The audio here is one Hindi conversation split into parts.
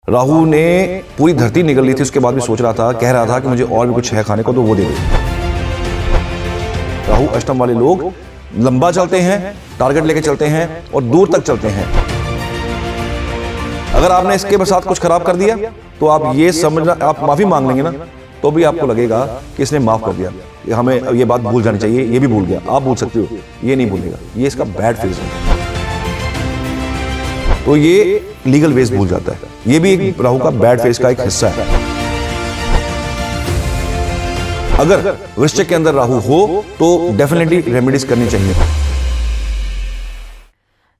राहु ने पूरी धरती निकल ली थी, उसके बाद भी सोच रहा था, कह रहा था कि मुझे और भी कुछ है खाने को तो वो दे दो। राहु अष्टम वाले लोग लंबा चलते हैं, टारगेट लेके चलते हैं और दूर तक चलते हैं। अगर आपने इसके साथ कुछ खराब कर दिया तो आप ये समझना, आप माफी मांग लेंगे ना तो भी आपको लगेगा कि इसने माफ कर दिया, हमें ये बात भूल जानी चाहिए, ये भी भूल गया। आप भूल सकते हो, ये नहीं भूलेगा, ये इसका बैड फेज है। तो ये लीगल वेज भूल जाता है, ये भी एक राहु का बैड फेज का एक हिस्सा है। अगर वृश्चिक के अंदर राहु हो तो डेफिनेटली रेमेडीज करनी चाहिए।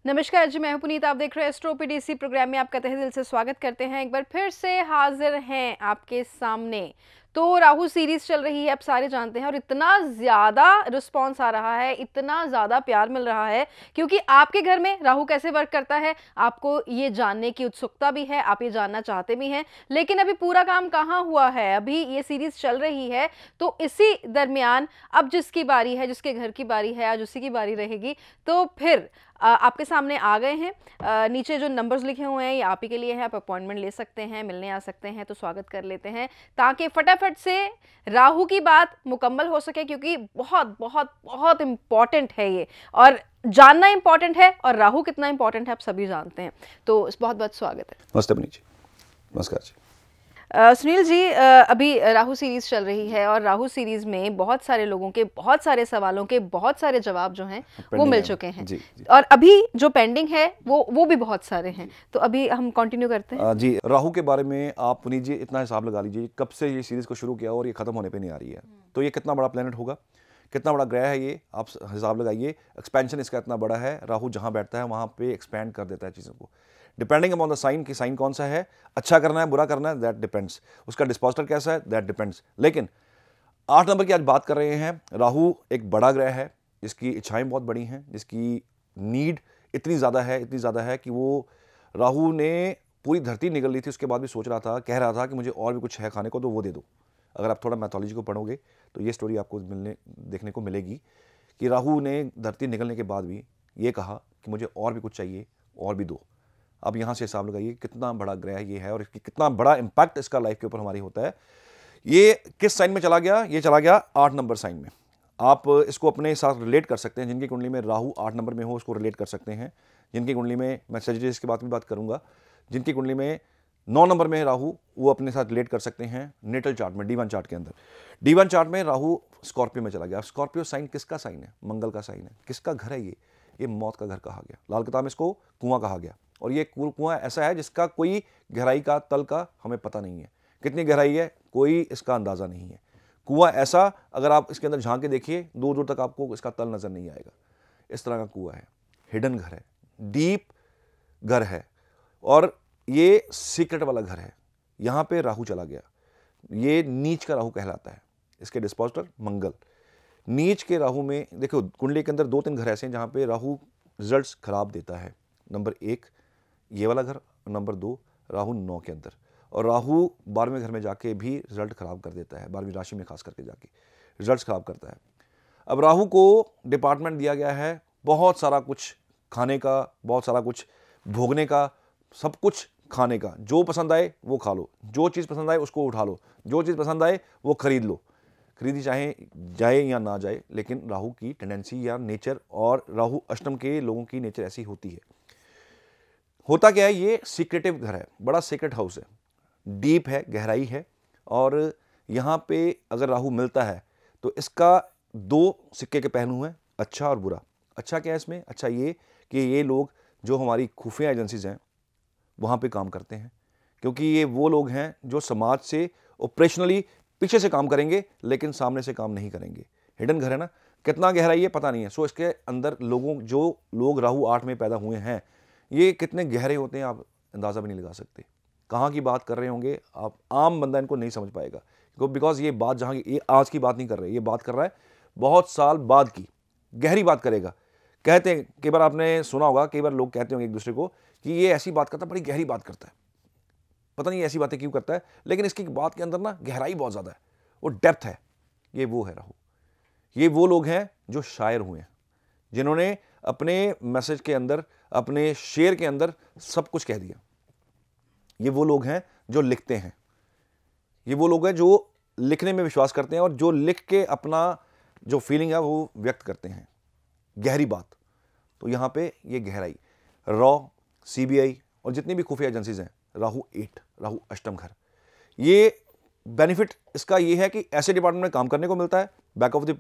नमस्कार जी, मैं हूं पुनीत, आप देख रहे हैं एस्ट्रो पीडीसी प्रोग्राम में आपका तहे दिल से स्वागत करते हैं। एक बार फिर से हाजिर हैं आपके सामने। तो राहु सीरीज चल रही है, आप सारे जानते हैं, और इतना ज़्यादा रिस्पांस आ रहा है, इतना ज़्यादा प्यार मिल रहा है क्योंकि आपके घर में राहु कैसे वर्क करता है आपको ये जानने की उत्सुकता भी है, आप ये जानना चाहते भी हैं। लेकिन अभी पूरा काम कहाँ हुआ है, अभी ये सीरीज चल रही है। तो इसी दरमियान अब जिसकी बारी है, जिसके घर की बारी है, आज उसी की बारी रहेगी। तो फिर आपके सामने आ गए हैं। नीचे जो नंबर्स लिखे हुए हैं ये आप ही के लिए हैं, आप अपॉइंटमेंट ले सकते हैं, मिलने आ सकते हैं। तो स्वागत कर लेते हैं ताकि फटाफट से राहु की बात मुकम्मल हो सके, क्योंकि बहुत बहुत बहुत इंपॉर्टेंट है ये, और जानना इंपॉर्टेंट है, और राहु कितना इंपॉर्टेंट है आप सभी जानते हैं। तो बहुत बहुत स्वागत है। नमस्ते पुनीत जी। नमस्कार जी। सुनील जी, अभी राहु सीरीज चल रही है और राहु सीरीज में बहुत सारे लोगों के बहुत सारे सवालों के बहुत सारे जवाब जो हैं वो मिल चुके हैं। जी। और अभी जो पेंडिंग है वो भी बहुत सारे हैं। तो अभी हम कंटिन्यू करते हैं। जी, राहु के बारे में आप पुनीत जी इतना हिसाब लगा लीजिए, कब से ये सीरीज को शुरू किया और ये खत्म होने पे नहीं आ रही है। तो ये कितना बड़ा प्लेनेट होगा, कितना बड़ा ग्रह है ये, आप हिसाब लगाइए। एक्सपेंशन इसका इतना बड़ा है, राहु जहाँ बैठता है वहाँ पे एक्सपैंड कर देता है चीज़ों को, डिपेंडिंग अपॉन द साइन कि साइन कौन सा है, अच्छा करना है बुरा करना है, दैट डिपेंड्स। उसका डिस्पोजिटर कैसा है, दैट डिपेंड्स। लेकिन 8 नंबर की आज बात कर रहे हैं। राहु एक बड़ा ग्रह है जिसकी इच्छाएं बहुत बड़ी हैं, जिसकी नीड इतनी ज़्यादा है कि वो राहु ने पूरी धरती निकल ली थी, उसके बाद भी सोच रहा था, कह रहा था कि मुझे और भी कुछ है खाने को तो वो दे दो। अगर आप थोड़ा मैथोलॉजी को पढ़ोगे तो ये स्टोरी आपको देखने को मिलेगी कि राहु ने धरती निकलने के बाद भी ये कहा कि मुझे और भी कुछ चाहिए, और भी दो। अब यहाँ से हिसाब लगाइए कितना बड़ा ग्रह ये है और इसकी कितना बड़ा इंपैक्ट इसका लाइफ के ऊपर हमारी होता है। ये किस साइन में चला गया, ये चला गया 8 नंबर साइन में। आप इसको अपने साथ रिलेट कर सकते हैं, जिनकी कुंडली में राहु 8 नंबर में हो उसको रिलेट कर सकते हैं। जिनकी कुंडली में, मैं सजिटेरियस की बात करूंगा, जिनकी कुंडली में 9 नंबर में राहु, वो अपने साथ रिलेट कर सकते हैं नेटल चार्ट में, D1 चार्ट के अंदर। D1 चार्ट में राहु स्कॉर्पियो में चला गया। स्कॉर्पियो साइन किसका साइन है, मंगल का साइन है। किसका घर है ये मौत का घर कहा गया, लाल किताब में इसको कुआं कहा गया। और ये कुआं ऐसा है जिसका कोई गहराई का, तल का हमें पता नहीं है, कितनी गहराई है कोई इसका अंदाजा नहीं है। कुआं ऐसा, अगर आप इसके अंदर झांक के देखिए दूर दूर तक आपको इसका तल नजर नहीं आएगा, इस तरह का कुआं है। हिडन घर है, डीप घर है, और ये सीक्रेट वाला घर है। यहाँ पे राहु चला गया, ये नीच का राहु कहलाता है। इसके डिस्पोजिटर मंगल। नीच के राहु में देखो, कुंडली के अंदर 2-3 घर ऐसे हैं जहाँ पे राहु रिजल्ट्स खराब देता है। नंबर 1 ये वाला घर, नंबर 2 राहु 9 के अंदर, और राहु 12वें घर में जाके भी रिजल्ट खराब कर देता है। 12वीं राशि में खास करके जाके रिजल्ट्स खराब करता है। अब राहु को डिपार्टमेंट दिया गया है बहुत सारा कुछ खाने का, बहुत सारा कुछ भोगने का, सब कुछ खाने का। जो पसंद आए वो खा लो, जो चीज़ पसंद आए उसको उठा लो, जो चीज़ पसंद आए वो खरीद लो। खरीदी चाहे जाए या ना जाए, लेकिन राहु की टेंडेंसी या नेचर, और राहु अष्टम के लोगों की नेचर ऐसी होती है। होता क्या है, ये सीक्रेटिव घर है, बड़ा सीक्रेट हाउस है, डीप है, गहराई है। और यहाँ पे अगर राहु मिलता है तो इसका 2 सिक्के के पहलू हैं, अच्छा और बुरा। अच्छा क्या है इसमें, अच्छा ये कि ये लोग जो हमारी खुफिया एजेंसीज हैं वहाँ पे काम करते हैं, क्योंकि ये वो लोग हैं जो समाज से ऑपरेशनली पीछे से काम करेंगे लेकिन सामने से काम नहीं करेंगे। हिडन घर है ना, कितना गहराई है पता नहीं है। सो इसके अंदर जो लोग राहु 8 में पैदा हुए हैं, ये कितने गहरे होते हैं आप अंदाज़ा भी नहीं लगा सकते। कहाँ की बात कर रहे होंगे आप, आम बंदा इनको नहीं समझ पाएगा, बिकॉज ये बात जहाँ ये आज की बात नहीं कर रहे, ये बात कर रहा है बहुत साल बाद की गहरी बात करेगा। कहते हैं, कई बार आपने सुना होगा, कई बार लोग कहते होंगे एक दूसरे को कि ये ऐसी बात करता है, बड़ी गहरी बात करता है, पता नहीं ऐसी बातें क्यों करता है, लेकिन इसकी बात के अंदर ना गहराई बहुत ज़्यादा है, वो डेप्थ है। ये वो है राहु, ये वो लोग हैं जो शायर हुए हैं, जिन्होंने अपने मैसेज के अंदर, अपने शेर के अंदर सब कुछ कह दिया। ये वो लोग हैं जो लिखते हैं, ये वो लोग हैं जो लिखने में विश्वास करते हैं और जो लिख के अपना जो फीलिंग है वो व्यक्त करते हैं, गहरी बात। तो यहाँ पे ये गहराई, रॉ, सीबीआई और जितनी भी खुफिया एजेंसीज हैं, राहु 8, राहु अष्टम घर, ये बेनिफिट इसका ये है कि ऐसे डिपार्टमेंट में काम करने को मिलता है, बैक ऑफ द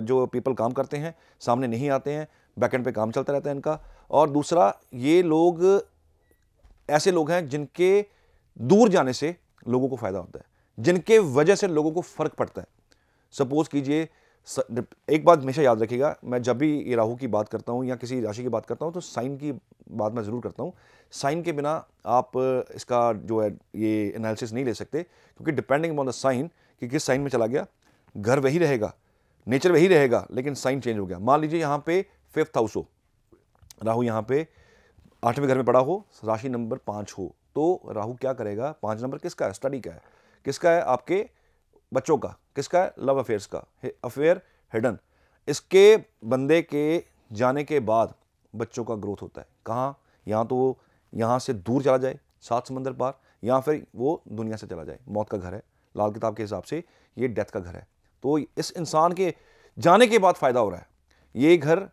जो पीपल काम करते हैं सामने नहीं आते हैं, बैकएंड पे काम चलता रहता है इनका। और दूसरा, ये लोग ऐसे लोग हैं जिनके दूर जाने से लोगों को फायदा होता है, जिनके वजह से लोगों को फर्क पड़ता है। सपोज कीजिए, एक बात हमेशा याद रखिएगा, मैं जब भी ये राहु की बात करता हूँ या किसी राशि की बात करता हूँ तो साइन की बात मैं ज़रूर करता हूँ। साइन के बिना आप इसका जो है ये एनालिसिस नहीं ले सकते, क्योंकि डिपेंडिंग ऑन द साइन कि किस साइन में चला गया, घर वही रहेगा, नेचर वही रहेगा, लेकिन साइन चेंज हो गया। मान लीजिए यहाँ पे 5th हाउस हो, राहु यहाँ पे 8वें घर में पड़ा हो, राशि नंबर 5 हो, तो राहु क्या करेगा? 5 नंबर किसका है? स्टडी का है। किसका है? आपके बच्चों का। किसका है? लव अफेयर्स का, अफेयर हिडन। इसके बंदे के जाने के बाद बच्चों का ग्रोथ होता है। कहाँ? यहाँ तो वो यहाँ से दूर चला जाए, 7 समंदर पार, या फिर वो दुनिया से चला जाए। मौत का घर है, लाल किताब के हिसाब से ये डेथ का घर है। तो इस इंसान के जाने के बाद फ़ायदा हो रहा है। ये घर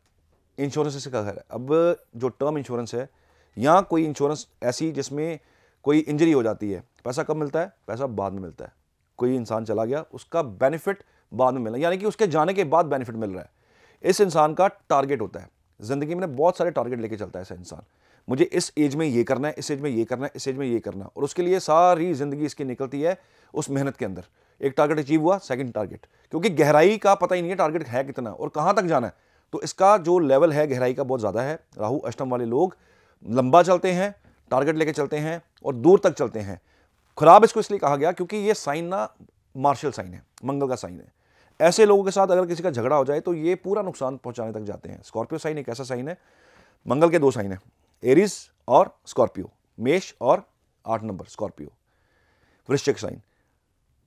इंश्योरेंस का घर है। अब जो टर्म इंश्योरेंस है या कोई इंश्योरेंस ऐसी जिसमें कोई इंजरी हो जाती है, पैसा कब मिलता है? पैसा बाद में मिलता है। कोई इंसान चला गया, उसका बेनिफिट बाद में मिलना, यानी कि उसके जाने के बाद बेनिफिट मिल रहा है। इस इंसान का टारगेट होता है ज़िंदगी में, बहुत सारे टारगेट लेके चलता है ऐसा इंसान। मुझे इस एज में ये करना है, इस एज में ये करना है, इस एज में ये करना है, और उसके लिए सारी ज़िंदगी इसकी निकलती है उस मेहनत के अंदर। एक टारगेट अचीव हुआ, सेकंड टारगेट, क्योंकि गहराई का पता ही नहीं है टारगेट है कितना और कहाँ तक जाना है। तो इसका जो लेवल है गहराई का बहुत ज़्यादा है। राहु अष्टम वाले लोग लंबा चलते हैं, टारगेट लेके चलते हैं और दूर तक चलते हैं। खराब इसको इसलिए कहा गया क्योंकि ये साइन ना मार्शल साइन है, मंगल का साइन है। ऐसे लोगों के साथ अगर किसी का झगड़ा हो जाए तो ये पूरा नुकसान पहुंचाने तक जाते हैं। स्कॉर्पियो साइन एक ऐसा साइन है, मंगल के 2 साइन है, एरीज और स्कॉर्पियो, मेष और 8 नंबर स्कॉर्पियो। वृश्चिक साइन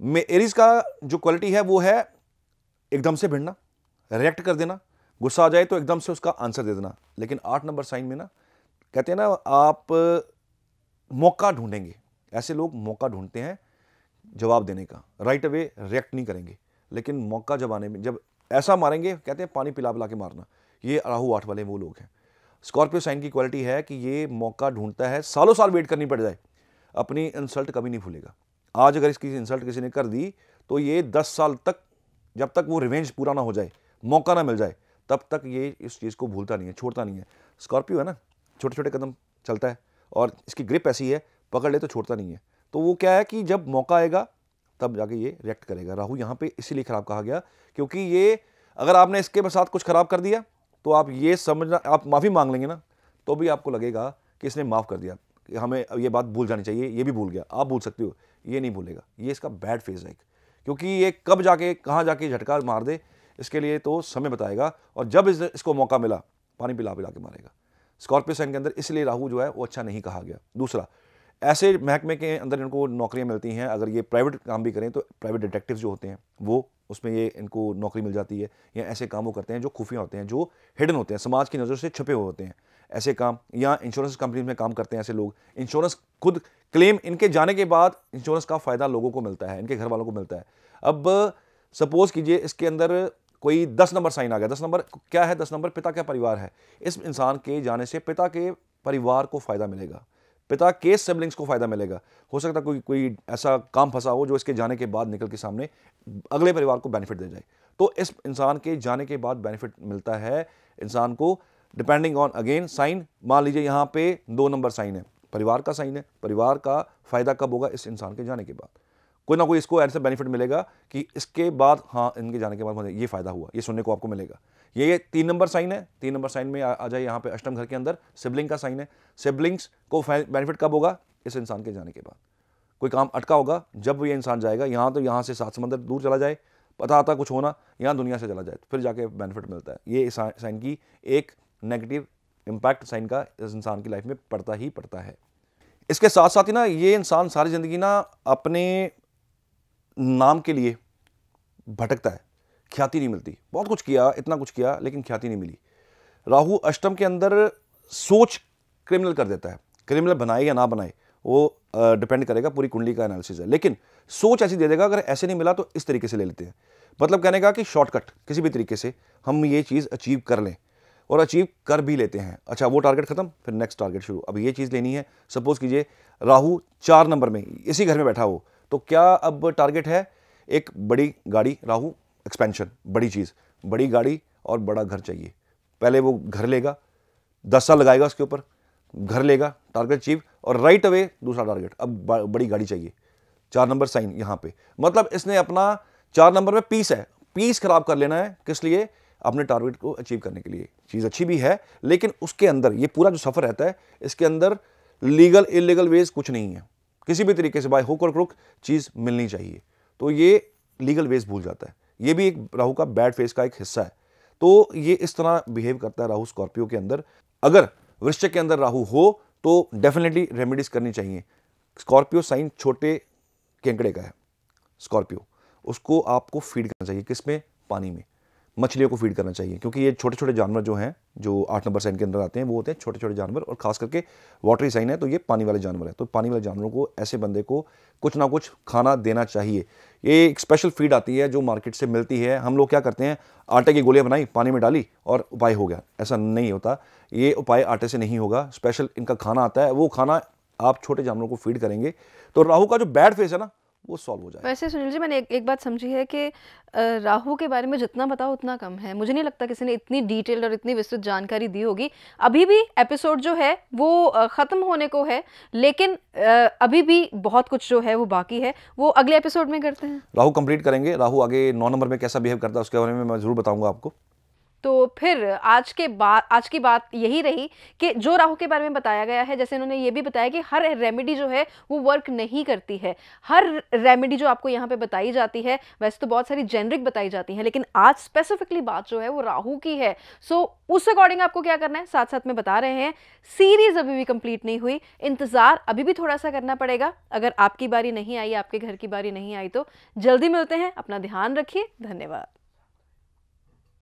में एरीज का जो क्वालिटी है वो है एकदम से भिड़ना, रिएक्ट कर देना, गुस्सा आ जाए तो एकदम से उसका आंसर दे देना। लेकिन 8 नंबर साइन में ना, कहते हैं ना, आप मौका ढूंढेंगे। ऐसे लोग मौका ढूंढते हैं जवाब देने का, राइट अवे रिएक्ट नहीं करेंगे, लेकिन मौका जब आने में जब ऐसा मारेंगे, कहते हैं पानी पिला पिला के मारना। ये राहु 8 वाले वो लोग हैं। स्कॉर्पियो साइन की क्वालिटी है कि ये मौका ढूंढता है, सालों साल वेट करनी पड़ जाए, अपनी इंसल्ट कभी नहीं भूलेगा। आज अगर इसकी इंसल्ट किसी ने कर दी तो ये 10 साल तक, जब तक वो रिवेंज पूरा ना हो जाए, मौका ना मिल जाए, तब तक ये इस चीज़ को भूलता नहीं है, छोड़ता नहीं है। स्कॉर्पियो है ना, छोटे छोटे कदम चलता है और इसकी ग्रिप ऐसी है, पकड़ ले तो छोड़ता नहीं है। तो वो क्या है कि जब मौका आएगा तब जाके ये रिएक्ट करेगा। राहु यहाँ पे इसीलिए खराब कहा गया क्योंकि ये, अगर आपने इसके साथ कुछ खराब कर दिया तो आप ये समझना, आप माफ़ी मांग लेंगे ना, तो भी आपको लगेगा कि इसने माफ़ कर दिया, हमें ये बात भूल जानी चाहिए, ये भी भूल गया। आप भूल सकते हो, ये नहीं भूलेगा। ये इसका बैड फेज है, क्योंकि ये कब जाके कहाँ जाके झटका मार दे इसके लिए तो समय बताएगा, और जब इसको मौका मिला पानी पिला पिला के मारेगा। स्कॉर्पियो साइन के अंदर इसलिए राहु जो है वो अच्छा नहीं कहा गया। दूसरा, ऐसे महकमे के अंदर इनको नौकरियां मिलती हैं, अगर ये प्राइवेट काम भी करें तो प्राइवेट डिटेक्टिव जो होते हैं वो, उसमें ये इनको नौकरी मिल जाती है। या ऐसे काम वो करते हैं जो खुफिया होते हैं, जो हिडन होते हैं, समाज की नज़र से छुपे हुए होते हैं, ऐसे काम। या इंश्योरेंस कंपनी में काम करते हैं ऐसे लोग, इंश्योरेंस खुद क्लेम, इनके जाने के बाद इंश्योरेंस का फ़ायदा लोगों को मिलता है, इनके घर वालों को मिलता है। अब सपोज कीजिए इसके अंदर कोई 10 नंबर साइन आ गया। 10 नंबर क्या है? 10 नंबर पिता का परिवार है। इस इंसान के जाने से पिता के परिवार को फ़ायदा मिलेगा, पिता के सिबलिंग्स को फ़ायदा मिलेगा। हो सकता है कोई ऐसा काम फंसा हो जो इसके जाने के बाद निकल के सामने अगले परिवार को बेनिफिट दे जाए। तो इस इंसान के जाने के बाद बेनिफिट मिलता है इंसान को, डिपेंडिंग ऑन अगेन साइन। मान लीजिए यहाँ पे 2 नंबर साइन है, परिवार का साइन है। परिवार का फ़ायदा कब होगा? इस इंसान के जाने के बाद। कोई ना कोई इसको ऐसा बेनिफिट मिलेगा कि इसके बाद, हाँ, इनके जाने के बाद मुझे ये फ़ायदा हुआ, ये सुनने को आपको मिलेगा। ये 3 नंबर साइन है। 3 नंबर साइन में आ जाए यहाँ पे अष्टम घर के अंदर, सिबलिंग का साइन है। सिबलिंग्स को बेनिफिट कब होगा? इस इंसान के जाने के बाद। कोई काम अटका होगा, जब ये इंसान जाएगा यहाँ, तो यहाँ से 7 समंदर दूर चला जाए, पता आता कुछ होना, यहाँ दुनिया से चला जाए, फिर जाके बेनिफिट मिलता है। ये साइन की एक नेगेटिव इम्पैक्ट साइन का इस इंसान की लाइफ में पड़ता ही पड़ता है। इसके साथ साथ ही ना, ये इंसान सारी ज़िंदगी ना अपने नाम के लिए भटकता है, ख्याति नहीं मिलती। बहुत कुछ किया, इतना कुछ किया, लेकिन ख्याति नहीं मिली। राहु अष्टम के अंदर सोच क्रिमिनल कर देता है, क्रिमिनल बनाए या ना बनाए, वो डिपेंड करेगा, पूरी कुंडली का एनालिसिस है। लेकिन सोच ऐसी दे देगा, अगर ऐसे नहीं मिला तो इस तरीके से ले लेते हैं। मतलब कहने का कि शॉर्टकट किसी भी तरीके से हम ये चीज़ अचीव कर लें, और अचीव कर भी लेते हैं। अच्छा, वो टारगेट खत्म, फिर नेक्स्ट टारगेट शुरू। अब ये चीज़ लेनी है। सपोज कीजिए राहु 4 नंबर में इसी घर में बैठा हो, तो क्या अब टारगेट है एक बड़ी गाड़ी, राहु एक्सपेंशन, बड़ी चीज़, बड़ी गाड़ी और बड़ा घर चाहिए। पहले वो घर लेगा, 10 साल लगाएगा उसके ऊपर, घर लेगा, टारगेट अचीव, और राइट अवे दूसरा टारगेट, अब बड़ी गाड़ी चाहिए। 4 नंबर साइन यहाँ पे, मतलब इसने अपना 4 नंबर में पीस है, पीस खराब कर लेना है। किस लिए? अपने टारगेट को अचीव करने के लिए। चीज़ अच्छी भी है, लेकिन उसके अंदर ये पूरा जो सफ़र रहता है, इसके अंदर लीगल इलीगल वेज कुछ नहीं है। किसी भी तरीके से बाय हुक और क्रुक चीज़ मिलनी चाहिए, तो ये लीगल वेज भूल जाता है। ये भी एक राहु का बैड फेस का एक हिस्सा है। तो ये इस तरह बिहेव करता है राहु स्कॉर्पियो के अंदर। अगर वृश्चिक के अंदर राहु हो तो डेफिनेटली रेमेडीज करनी चाहिए। स्कॉर्पियो साइन छोटे केंकड़े का है स्कॉर्पियो, उसको आपको फीड करना चाहिए। किसमें? पानी में, मछलियों को फीड करना चाहिए, क्योंकि ये छोटे छोटे जानवर जो हैं, जो 8 नंबर साइन के अंदर आते हैं, वो होते हैं छोटे छोटे जानवर, और खास करके वाटरी साइन है तो ये पानी वाले जानवर है। तो पानी वाले जानवरों को, ऐसे बंदे को कुछ ना कुछ खाना देना चाहिए। ये एक स्पेशल फीड आती है जो मार्केट से मिलती है। हम लोग क्या करते हैं, आटे की गोलियां बनाई, पानी में डाली और उपाय हो गया। ऐसा नहीं होता, ये उपाय आटे से नहीं होगा। स्पेशल इनका खाना आता है, वो खाना आप छोटे जानवरों को फीड करेंगे तो राहु का जो बैड फेस है ना, वो सॉल्व हो जाए। वैसे सुनील जी, मैंने एक बात समझी है कि राहु के बारे में जितना बताओ उतना कम है। मुझे नहीं लगता किसी ने इतनी डिटेल्ड और इतनी विस्तृत जानकारी दी होगी। अभी भी एपिसोड जो है वो ख़त्म होने को है, लेकिन अभी भी बहुत कुछ जो है वो बाकी है, वो अगले एपिसोड में करते हैं। राहु कंप्लीट करेंगे। राहु आगे 9 नंबर में कैसा बिहेव करता है उसके बारे में मैं ज़रूर बताऊंगा आपको। तो फिर आज की बात यही रही कि जो राहु के बारे में बताया गया है, जैसे इन्होंने ये भी बताया कि हर रेमेडी जो है वो वर्क नहीं करती है। हर रेमेडी जो आपको यहाँ पे बताई जाती है, वैसे तो बहुत सारी जेनरिक बताई जाती हैं, लेकिन आज स्पेसिफिकली बात जो है वो राहु की है। सो उस अकॉर्डिंग आपको क्या करना है, साथ साथ में बता रहे हैं। सीरीज अभी भी कंप्लीट नहीं हुई, इंतजार अभी भी थोड़ा सा करना पड़ेगा। अगर आपकी बारी नहीं आई, आपके घर की बारी नहीं आई, तो जल्दी मिलते हैं। अपना ध्यान रखिए। धन्यवाद।